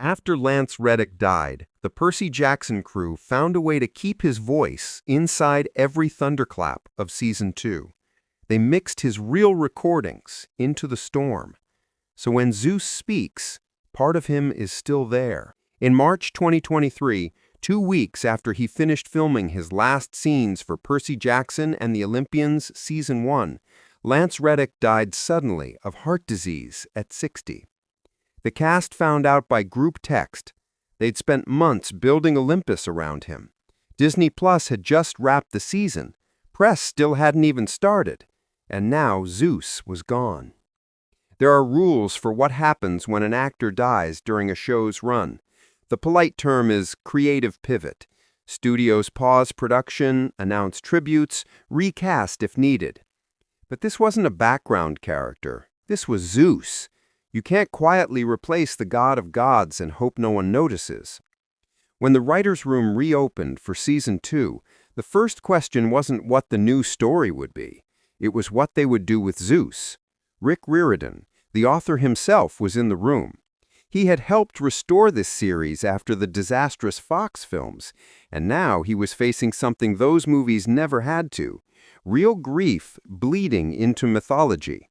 After Lance Reddick died, the Percy Jackson crew found a way to keep his voice inside every thunderclap of Season 2. They mixed his real recordings into the storm. So when Zeus speaks, part of him is still there. In March 2023, 2 weeks after he finished filming his last scenes for Percy Jackson and the Olympians Season 1, Lance Reddick died suddenly of heart disease at 60. The cast found out by group text. They'd spent months building Olympus around him. Disney Plus had just wrapped the season. Press still hadn't even started. And now Zeus was gone. There are rules for what happens when an actor dies during a show's run. The polite term is creative pivot. Studios pause production, announce tributes, recast if needed. But this wasn't a background character. This was Zeus. You can't quietly replace the god of gods and hope no one notices. When the writer's room reopened for Season 2, the first question wasn't what the new story would be. It was what they would do with Zeus. Rick Riordan, the author himself, was in the room. He had helped restore this series after the disastrous Fox films, and now he was facing something those movies never had to: real grief bleeding into mythology.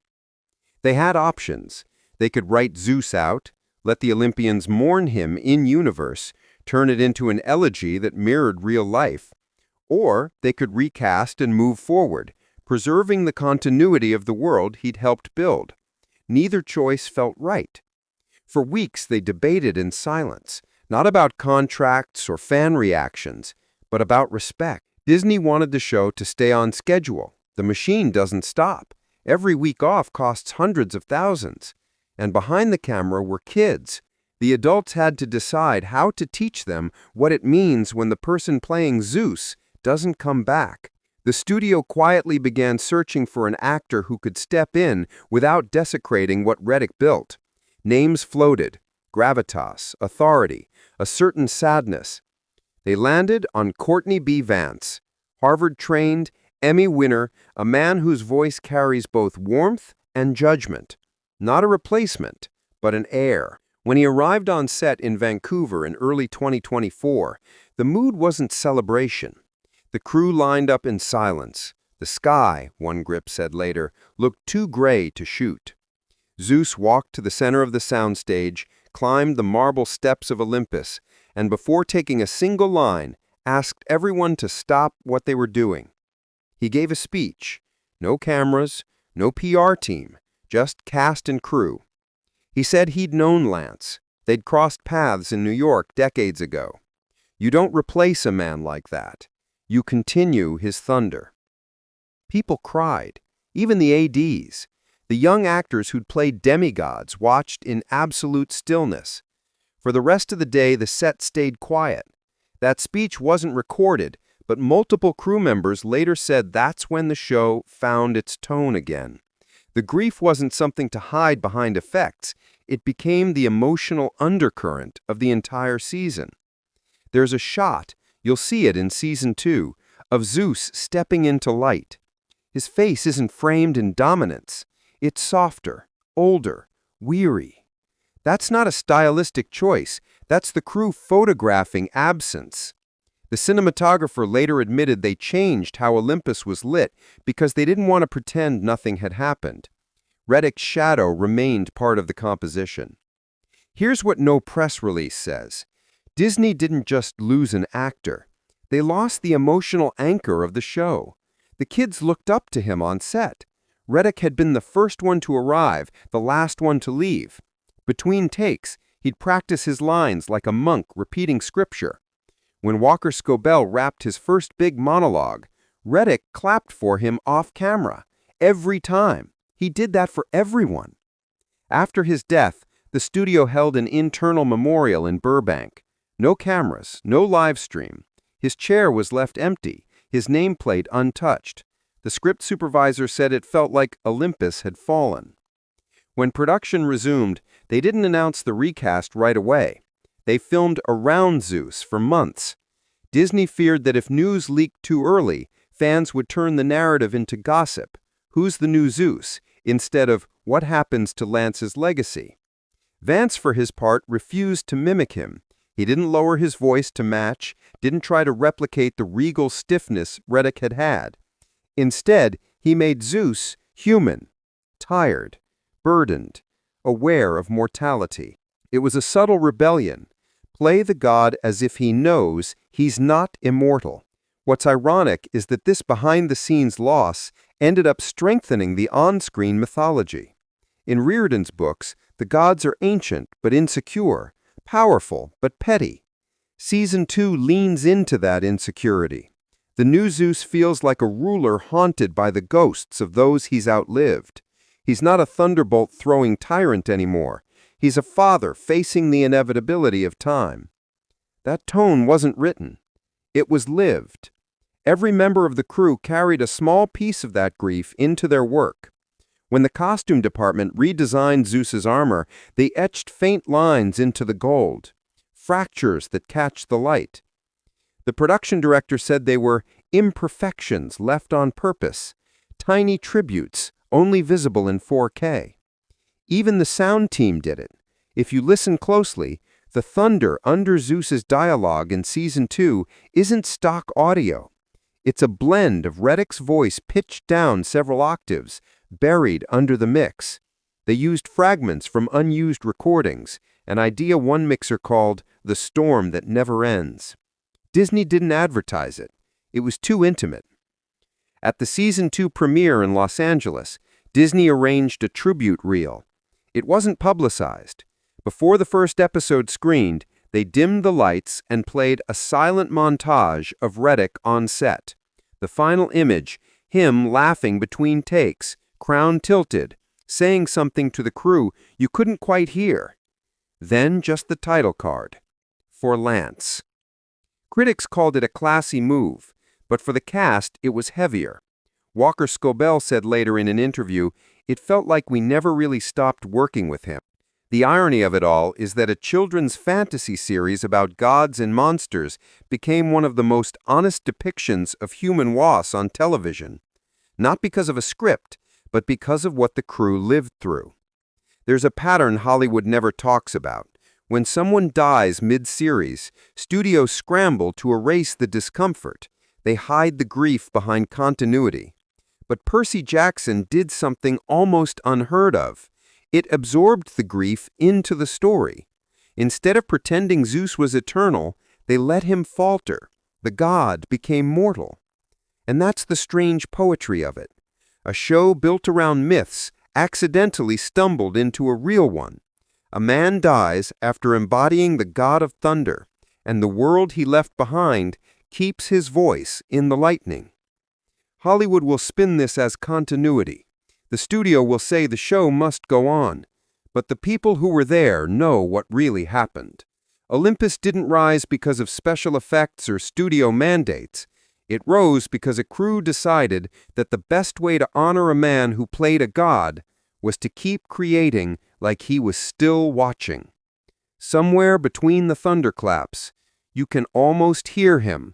They had options. They could write Zeus out, let the Olympians mourn him in-universe, turn it into an elegy that mirrored real life. Or they could recast and move forward, preserving the continuity of the world he'd helped build. Neither choice felt right. For weeks they debated in silence, not about contracts or fan reactions, but about respect. Disney wanted the show to stay on schedule. The machine doesn't stop. Every week off costs hundreds of thousands. And behind the camera were kids. The adults had to decide how to teach them what it means when the person playing Zeus doesn't come back. The studio quietly began searching for an actor who could step in without desecrating what Reddick built. Names floated: gravitas, authority, a certain sadness. They landed on Courtney B. Vance, Harvard-trained, Emmy winner, a man whose voice carries both warmth and judgment. Not a replacement, but an heir. When he arrived on set in Vancouver in early 2024, the mood wasn't celebration. The crew lined up in silence. The sky, one grip said later, looked too gray to shoot. Zeus walked to the center of the soundstage, climbed the marble steps of Olympus, and before taking a single line, asked everyone to stop what they were doing. He gave a speech. No cameras, no PR team, just cast and crew. He said he'd known Lance. They'd crossed paths in New York decades ago. You don't replace a man like that. You continue his thunder. People cried, even the ADs. The young actors who'd played demigods watched in absolute stillness. For the rest of the day, the set stayed quiet. That speech wasn't recorded, but multiple crew members later said that's when the show found its tone again. The grief wasn't something to hide behind effects. It became the emotional undercurrent of the entire season. There's a shot, you'll see it in Season 2, of Zeus stepping into light. His face isn't framed in dominance. It's softer, older, weary. That's not a stylistic choice. That's the crew photographing absence. The cinematographer later admitted they changed how Olympus was lit because they didn't want to pretend nothing had happened. Reddick's shadow remained part of the composition. Here's what no press release says. Disney didn't just lose an actor. They lost the emotional anchor of the show. The kids looked up to him on set. Reddick had been the first one to arrive, the last one to leave. Between takes, he'd practice his lines like a monk repeating scripture. When Walker Scobell rapped his first big monologue, Reddick clapped for him off camera. Every time. He did that for everyone. After his death, the studio held an internal memorial in Burbank. No cameras, no live stream. His chair was left empty, his nameplate untouched. The script supervisor said it felt like Olympus had fallen. When production resumed, they didn't announce the recast right away. They filmed around Zeus for months. Disney feared that if news leaked too early, fans would turn the narrative into gossip. Who's the new Zeus? Instead of what happens to Lance's legacy. Vance, for his part, refused to mimic him. He didn't lower his voice to match, didn't try to replicate the regal stiffness Reddick had had. Instead, he made Zeus human, tired, burdened, aware of mortality. It was a subtle rebellion. Play the god as if he knows he's not immortal. What's ironic is that this behind-the-scenes loss ended up strengthening the on-screen mythology. In Riordan's books, the gods are ancient but insecure, powerful but petty. Season 2 leans into that insecurity. The new Zeus feels like a ruler haunted by the ghosts of those he's outlived. He's not a thunderbolt-throwing tyrant anymore. He's a father facing the inevitability of time. That tone wasn't written. It was lived. Every member of the crew carried a small piece of that grief into their work. When the costume department redesigned Zeus's armor, they etched faint lines into the gold, fractures that catch the light. The production director said they were imperfections left on purpose, tiny tributes only visible in 4K. Even the sound team did it. If you listen closely, the thunder under Zeus's dialogue in Season 2 isn't stock audio. It's a blend of Reddick's voice pitched down several octaves, buried under the mix. They used fragments from unused recordings, an idea one mixer called "the storm that never ends." Disney didn't advertise it. It was too intimate. At the Season 2 premiere in Los Angeles, Disney arranged a tribute reel. It wasn't publicized. Before the first episode screened, they dimmed the lights and played a silent montage of Reddick on set. The final image, him laughing between takes, crown tilted, saying something to the crew you couldn't quite hear. Then just the title card. For Lance. Critics called it a classy move, but for the cast it was heavier. Walker Scobell said later in an interview, "It felt like we never really stopped working with him." The irony of it all is that a children's fantasy series about gods and monsters became one of the most honest depictions of human loss on television. Not because of a script, but because of what the crew lived through. There's a pattern Hollywood never talks about. When someone dies mid-series, studios scramble to erase the discomfort. They hide the grief behind continuity. But Percy Jackson did something almost unheard of. It absorbed the grief into the story. Instead of pretending Zeus was eternal, they let him falter. The god became mortal. And that's the strange poetry of it. A show built around myths accidentally stumbled into a real one. A man dies after embodying the god of thunder, and the world he left behind keeps his voice in the lightning. Hollywood will spin this as continuity. The studio will say the show must go on, but the people who were there know what really happened. Olympus didn't rise because of special effects or studio mandates. It rose because a crew decided that the best way to honor a man who played a god was to keep creating like he was still watching. Somewhere between the thunderclaps, you can almost hear him